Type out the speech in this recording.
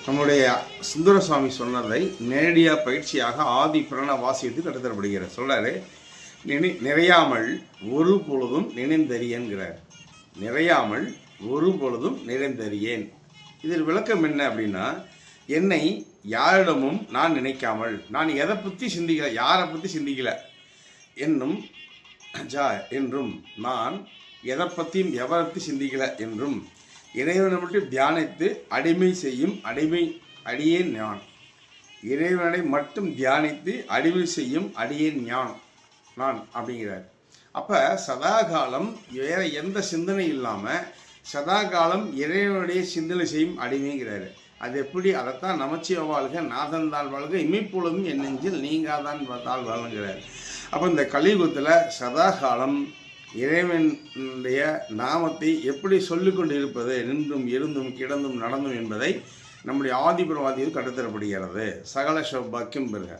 நம்முடைய சுந்தர சுவாமி சொன்னதை நேரடியாக பயிற்சியாக ஆதி பிரண வாசியத்துக்கு கற்றுத்தரப்படுகிறார். சொல்கிறாரு, நிறையாமல் ஒரு பொழுதும் நினைந்தறியேன்கிறார். நிறையாமல் ஒரு பொழுதும் நினைந்தறியேன். இதில் விளக்கம் என்ன அப்படின்னா, என்னை யாரிடமும் நான் நினைக்காமல், நான் எதை பற்றி சிந்திக்கலை, யாரை பற்றி சிந்திக்கலை என்னும் என்றும், நான் எதை பற்றியும் எவரை பற்றி சிந்திக்கலை என்றும், இறைவனை மட்டும் தியானித்து அடிமை செய்யும் அடியேன் ஞான். இறைவனை மட்டும் தியானித்து அடிமை செய்யும் அடியேன் நான் அப்படிங்கிறார். அப்போ சதாகாலம் வேறு எந்த சிந்தனை இல்லாமல் சதாகாலம் இறைவனுடைய சிந்தனை செய்யும் அடிமைங்கிறாரு. அது எப்படி? அதைத்தான் நமச்சிவ வாழ்க நாதன் தாழ் வாழ்க இமைப்பொழுதும் என் நெஞ்சில் நீங்காதான் தாழ் வாழ்கிறார். அப்போ இந்த கலியுகத்தில் சதாகாலம் இறைவனுடைய நாமத்தை எப்படி சொல்லிக்கொண்டு இருப்பது, நின்றும் இருந்தும் கிடந்தும் நடந்தும் என்பதை நம்முடைய ஆதிபரவாதியில் கற்றுத்தரப்படுகிறது. சகல சௌபாக்கியம் பெறுக.